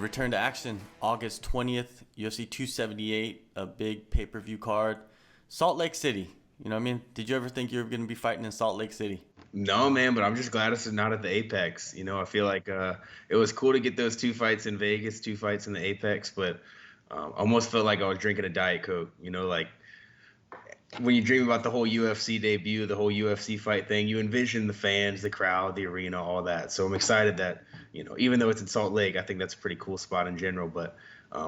return to action August 20th, UFC 278, a big pay-per-view card. Salt Lake City. You know what I mean? Did you ever think you were going to be fighting in Salt Lake City? No, man, but I'm just glad it's not at the Apex. I feel like it was cool to get those two fights in Vegas, two fights in the Apex, but almost felt like I was drinking a Diet Coke. Like when you dream about the whole UFC debut, the whole UFC fight thing, you envision the fans, the crowd, the arena, all that. So I'm excited that, even though it's in Salt Lake, I think that's a pretty cool spot in general, but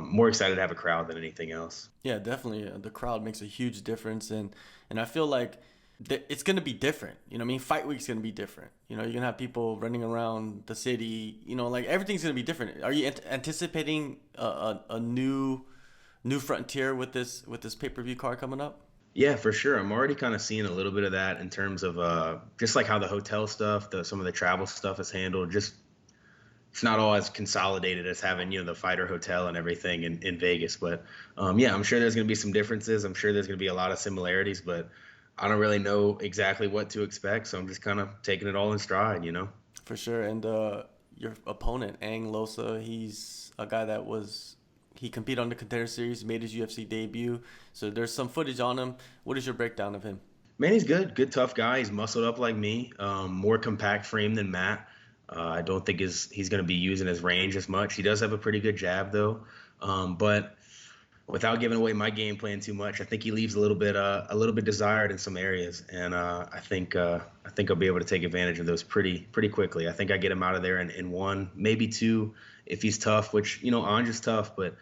more excited to have a crowd than anything else. Yeah, definitely. The crowd makes a huge difference, and I feel like it's going to be different. You know what I mean? Fight week's going to be different. You're going to have people running around the city. Like everything's going to be different. Are you anticipating a new frontier with this pay-per-view card coming up? Yeah, for sure. I'm already kind of seeing a little bit of that in terms of just like how the hotel stuff, some of the travel stuff is handled. Just it's not all as consolidated as having the fighter hotel and everything in Vegas. But yeah, I'm sure there's going to be some differences. I'm sure there's going to be a lot of similarities, but I don't really know exactly what to expect. So I'm just kind of taking it all in stride. For sure. And your opponent, Ange Loosa, he's a guy that he competed on the Contender Series, made his UFC debut. So there's some footage on him. What is your breakdown of him? Man, he's good. Good, tough guy. He's muscled up like me. More compact frame than Matt. I don't think he's going to be using his range as much. He does have a pretty good jab, though. But without giving away my game plan too much, I think he leaves a little bit desired in some areas, and I think I'll be able to take advantage of those pretty quickly. I think I get him out of there in one, maybe two, if he's tough. Which Ange is tough, but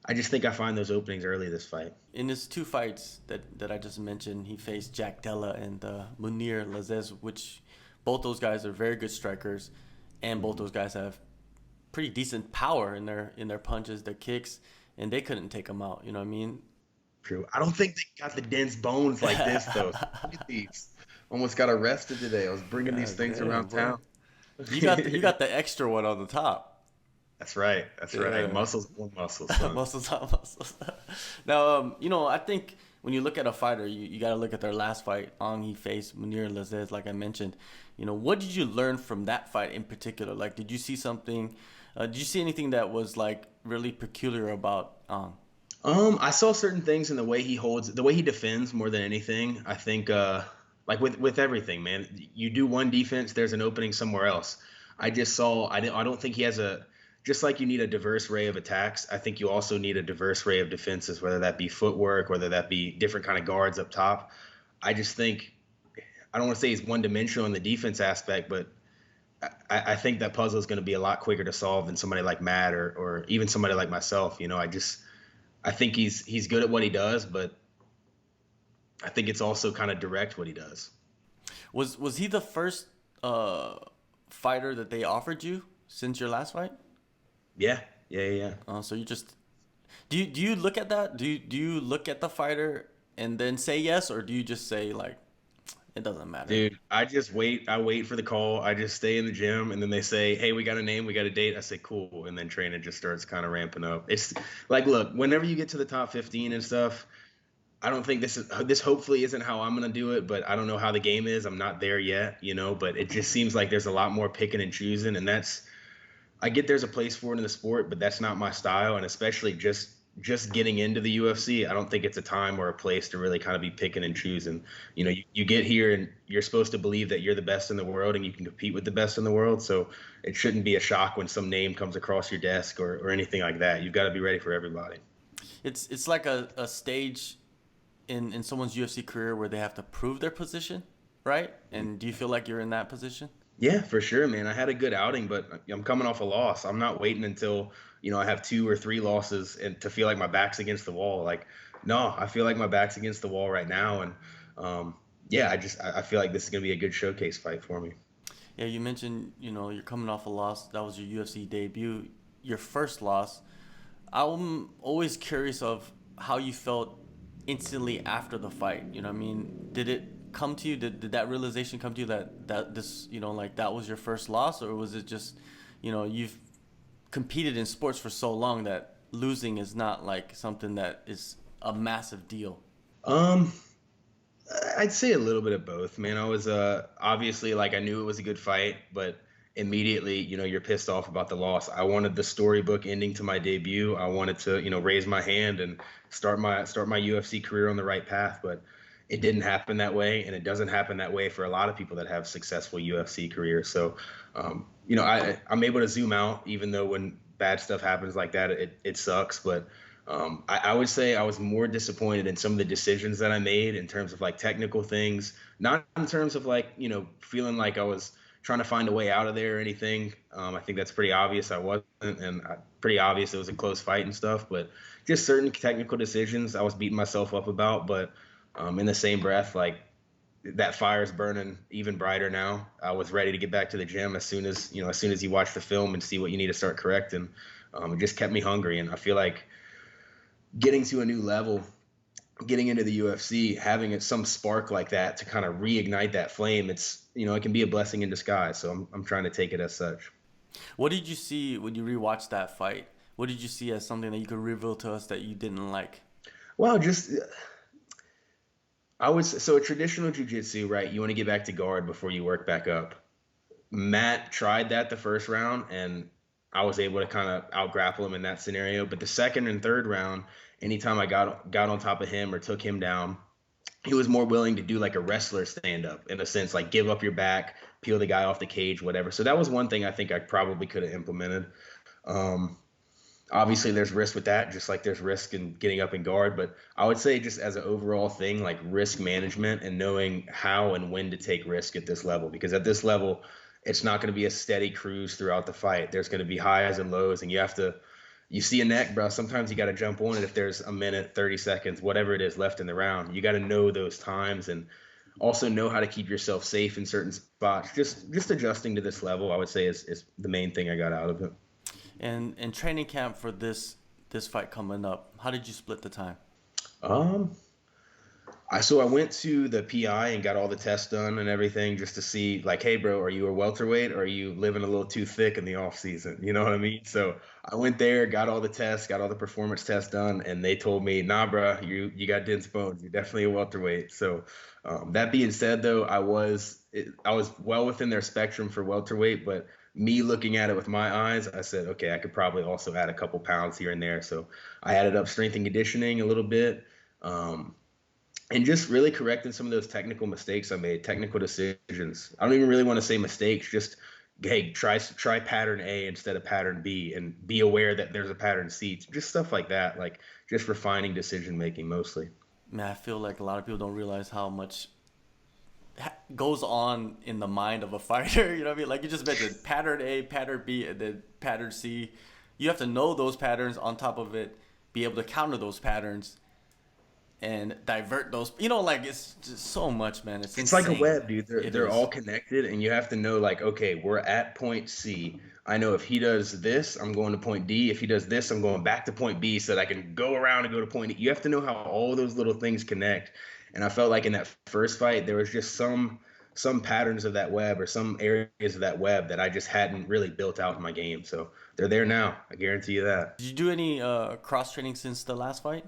I just think I find those openings early this fight. In his two fights that I just mentioned, he faced Jack Della and Munir Lazez, which both those guys are very good strikers, and both those guys have pretty decent power in their punches, their kicks, and they couldn't take him out. You know what I mean? True. I don't think they got the dense bones like this though. Look at these. Almost got arrested today. I was bringing these things around town. You got the extra one on the top. That's right. That's right. Muscles on muscles. Muscles on muscles. Now, I think when you look at a fighter, you got to look at their last fight. He faced Munir Lazez, like I mentioned. What did you learn from that fight in particular? Like, did you see something? Did you see anything that was like really peculiar about Ang? I saw certain things in the way he defends more than anything. I think, like with everything, man, you do one defense, there's an opening somewhere else. I don't think he has just like you need a diverse array of attacks, I think you also need a diverse array of defenses, whether that be footwork, whether that be different kind of guards up top. I just think, I don't want to say he's one-dimensional in the defense aspect, but I think that puzzle is going to be a lot quicker to solve than somebody like Matt or even somebody like myself. I think he's good at what he does, but I think it's also kind of direct what he does. Was he the first fighter that they offered you since your last fight? Yeah. So you just do you look at that? Do you look at the fighter and then say yes, or do you just say like it doesn't matter? Dude, I just wait. I wait for the call. I just stay in the gym, and then they say, "Hey, we got a name, we got a date." I say, "Cool," and then training just starts kind of ramping up. It's like, look, whenever you get to the top 15 and stuff, I don't think this hopefully isn't how I'm gonna do it, but I don't know how the game is. I'm not there yet, but it just seems like there's a lot more picking and choosing, and I get there's a place for it in the sport, but that's not my style, and especially just getting into the UFC, I don't think it's a time or a place to really kind of be picking and choosing. You get here and you're supposed to believe that you're the best in the world and you can compete with the best in the world. So it shouldn't be a shock when some name comes across your desk or anything like that. You've got to be ready for everybody. It's like a stage in someone's UFC career where they have to prove their position, right? And do you feel like you're in that position? Yeah, for sure, man. I had a good outing, but I'm coming off a loss. I'm not waiting until, I have 2 or 3 losses and to feel like my back's against the wall. Like, no, I feel like my back's against the wall right now. And, yeah, I feel like this is going to be a good showcase fight for me. Yeah, you mentioned, you're coming off a loss. That was your UFC debut, your first loss. I'm always curious of how you felt instantly after the fight. You know what I mean? Did it come to you? Did that realization come to you that this, like that was your first loss? Or was it just, you've competed in sports for so long that losing is not like something that is a massive deal? I'd say a little bit of both, man. I was obviously, like, I knew it was a good fight, but immediately, you're pissed off about the loss. I wanted the storybook ending to my debut. I wanted to, raise my hand and start my UFC career on the right path, but it didn't happen that way, and it doesn't happen that way for a lot of people that have successful UFC careers. So, I'm able to zoom out, even though when bad stuff happens like that, it sucks. But I would say I was more disappointed in some of the decisions that I made in terms of like technical things, not in terms of like, feeling like I was trying to find a way out of there or anything. I think that's pretty obvious I wasn't, and pretty obvious it was a close fight and stuff, but just certain technical decisions I was beating myself up about. But in the same breath, like that fire's burning even brighter now. I was ready to get back to the gym as soon as you watch the film and see what you need to start correcting. It just kept me hungry, and I feel like getting to a new level, getting into the UFC, having some spark like that to kind of reignite that flame, it can be a blessing in disguise. So I'm trying to take it as such. What did you see when you rewatched that fight? What did you see as something that you could reveal to us that you didn't like? Well, just so a traditional jujitsu, right? You want to get back to guard before you work back up. Matt tried that the first round, and I was able to kind of out grapple him in that scenario. But the second and third round, anytime I got on top of him or took him down, he was more willing to do like a wrestler stand up, in a sense, like give up your back, peel the guy off the cage, whatever. So that was one thing I think I probably could have implemented. Um, Obviously there's risk with that, just like there's risk in getting up and guard. But I would say just as an overall thing, like risk management and knowing how and when to take risk at this level, because at this level, it's not going to be a steady cruise throughout the fight. There's going to be highs and lows, and you see a neck, bro. Sometimes you got to jump on it if there's a minute, 30 seconds, whatever it is left in the round. You got to know those times and also know how to keep yourself safe in certain spots. Just adjusting to this level, I would say is the main thing I got out of it. And training camp for this fight coming up, how did you split the time? Um, I went to the PI and got all the tests done and everything just to see like, hey, bro, are you a welterweight or are you living a little too thick in the off season? You know what I mean? So I went there, got all the tests, got all the performance tests done, and they told me, nah, bro, you got dense bones. You're definitely a welterweight. So that being said, though, I was well within their spectrum for welterweight, but me looking at it with my eyes, I said, okay, I could probably also add a couple pounds here and there. So I added up strength and conditioning a little bit. And just really correcting some of those technical mistakes I made, technical decisions. I don't even really want to say mistakes, just, hey, try pattern A instead of pattern B, and be aware that there's a pattern C. Just stuff like that, like just refining decision making mostly. Man, I feel like a lot of people don't realize how much goes on in the mind of a fighter. You know what I mean? Like you just mentioned, pattern A, pattern B, and then pattern C. You have to know those patterns. On top of it, be able to counter those patterns and divert those. Like it's just so much, man. It's It's like a insane. web, dude. It They're is. all connected, and you have to know, like, okay, we're at point C. I know if he does this, I'm going to point D. If he does this, I'm going back to point B so that I can go around and go to point E. You have to know how all those little things connect. And I felt like in that first fight, there was just some patterns of that web or some areas of that web that I just hadn't really built out in my game. So they're there now. I guarantee you that. Did you do any cross training since the last fight?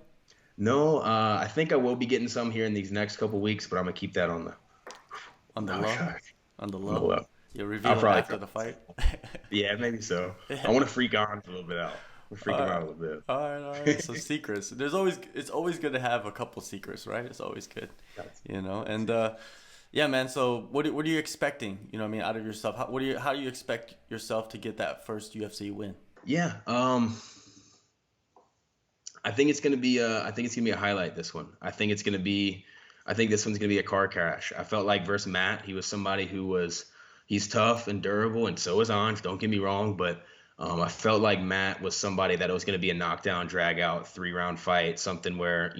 No, I think I will be getting some here in these next couple weeks, but I'm gonna keep that on the On the hush low? hush, On the on the low? low. You'll I'll reveal it probably after cut the fight? Yeah, maybe so. I Yeah. want to freak on a little bit out. Freak All him right. out a little All right. So bit. secrets. It's always good to have a couple secrets, right? It's always good, That's- And yeah, man. So what are you expecting? You know what I mean, out of yourself? How do you expect yourself to get that first UFC win? Yeah. I think it's gonna be a highlight, this one. I think this one's gonna be a car crash. I felt like versus Matt, he was somebody he's tough and durable, and so is Ange. Don't get me wrong, but I felt like Matt was somebody that it was gonna be a knockdown, drag out, 3 round fight, something where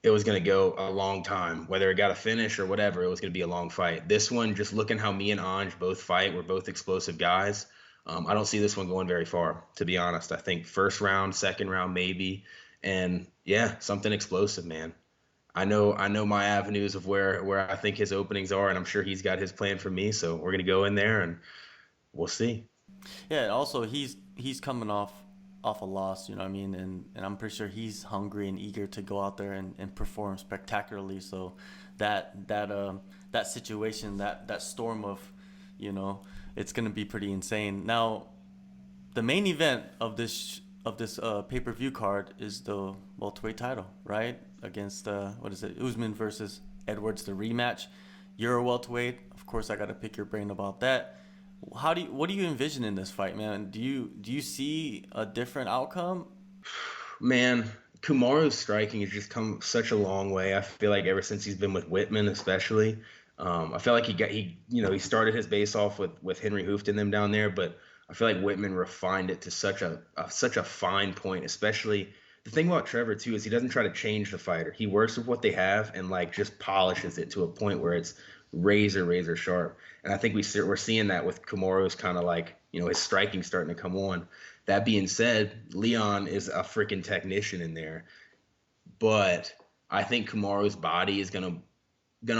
it was going to go a long time, whether it got a finish or whatever. It was going to be a long fight. This one, just looking how me and Ange both fight, we're both explosive guys. I don't see this one going very far, to be honest. I think first round, second round, maybe. And yeah, something explosive, man. I know my avenues of where I think his openings are, and I'm sure he's got his plan for me. So we're gonna go in there and we'll see. Yeah, and also he's coming off a loss, you know what I mean, and I'm pretty sure he's hungry and eager to go out there and perform spectacularly. So that situation, that storm of You know, it's gonna be pretty insane. Now, the main event of this pay-per-view card is the welterweight title, right? Against what is it? Usman versus Edwards, the rematch. You're a welterweight. Of course, I got to pick your brain about that. What do you envision in this fight, man? Do you see a different outcome? Man, Kamaru's striking has just come such a long way. I feel like ever since he's been with Whitman, especially. I feel like he started his base off with Henry Hooft and them down there, but I feel like Whitman refined it to such a fine point. Especially the thing about Trevor too is he doesn't try to change the fighter. He works with what they have and like just polishes it to a point where it's razor sharp. And I think we're seeing that with Kamaru's kind of like, his striking starting to come on. That being said, Leon is a freaking technician in there, but I think Kamaru's body is gonna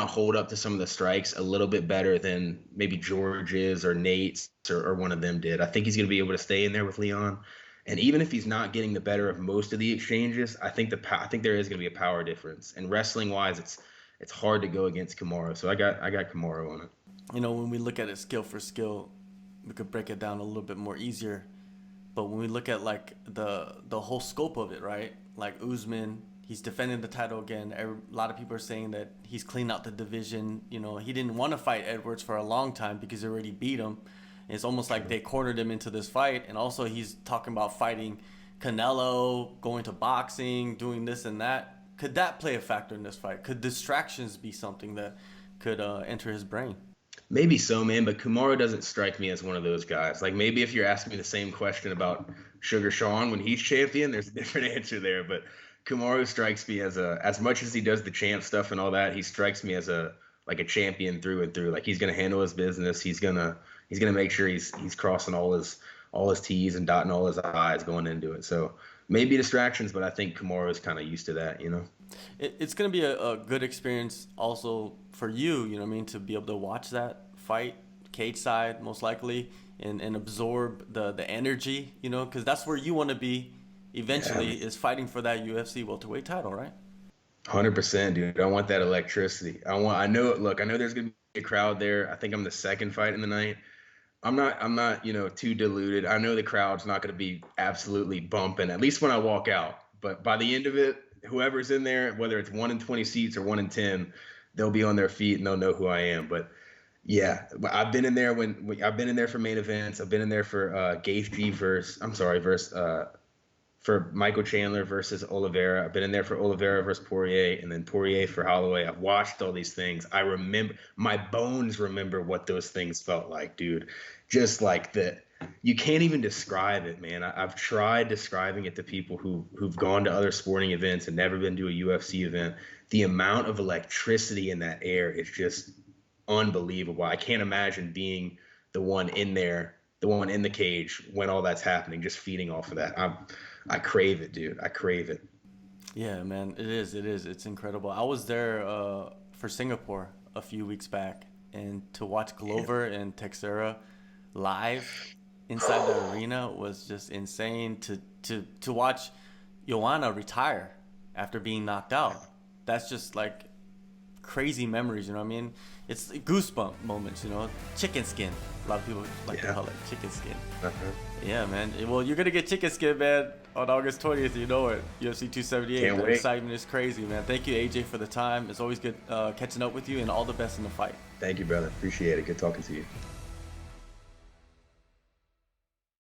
hold up to some of the strikes a little bit better than maybe George's or Nate's or one of them did. I think he's gonna be able to stay in there with Leon, and even if he's not getting the better of most of the exchanges, I think there is gonna be a power difference. And wrestling wise, it's hard to go against Kamaru, so I got Kamaru on it. When we look at it skill for skill, we could break it down a little bit more easier. But when we look at like the whole scope of it, right? Like Usman, he's defending the title again. A lot of people are saying that he's cleaned out the division. He didn't want to fight Edwards for a long time because he already beat him. It's almost like they cornered him into this fight. And also he's talking about fighting Canelo, going to boxing, doing this and that. Could that play a factor in this fight? Could distractions be something that could enter his brain? Maybe so, man, but Kamaru doesn't strike me as one of those guys. Like maybe if you're asking me the same question about Sugar Sean when he's champion, there's a different answer there. But Kamaru strikes me as much as he does the champ stuff and all that, he strikes me as a champion through and through. Like he's gonna handle his business. He's gonna make sure he's crossing all his T's and dotting all his I's going into it. So maybe distractions, but I think Kamaru is kind of used to that, It's going to be a good experience also for you, to be able to watch that fight, cage side most likely, and absorb the energy, because that's where you want to be eventually, is fighting for that UFC welterweight title, right? 100%, dude. I want that electricity. I know there's going to be a crowd there. I think I'm the second fight in the night. I'm not, too deluded. I know the crowd's not going to be absolutely bumping, at least when I walk out. But by the end of it, whoever's in there, whether it's 1 in 20 seats or 1 in 10, they'll be on their feet and they'll know who I am. But yeah, I've been in there for main events. I've been in there for Gaethje for Michael Chandler versus Oliveira. I've been in there for Oliveira versus Poirier, and then Poirier for Holloway. I've watched all these things. I remember, my bones remember what those things felt like, dude. Just like that. You can't even describe it, man. I've tried describing it to people who've gone to other sporting events and never been to a UFC event. The amount of electricity in that air is just unbelievable. I can't imagine being the one in there, the one in the cage when all that's happening, just feeding off of that. I crave it, dude. I crave it. Yeah, man, it is. It's incredible. I was there for Singapore a few weeks back, and to watch Glover and Teixeira live inside the arena was just insane. To watch Joanna retire after being knocked out, that's just like crazy memories. You know what I mean? It's goosebump moments. Chicken skin. A lot of people like to call it chicken skin. Yeah, man. Well, you're gonna get chicken skin, man, on August 20th. You know it. UFC 278. Can't the wait. Excitement is crazy, man. Thank you, AJ, for the time. It's always good catching up with you, and all the best in the fight. Thank you, brother. Appreciate it. Good talking to you.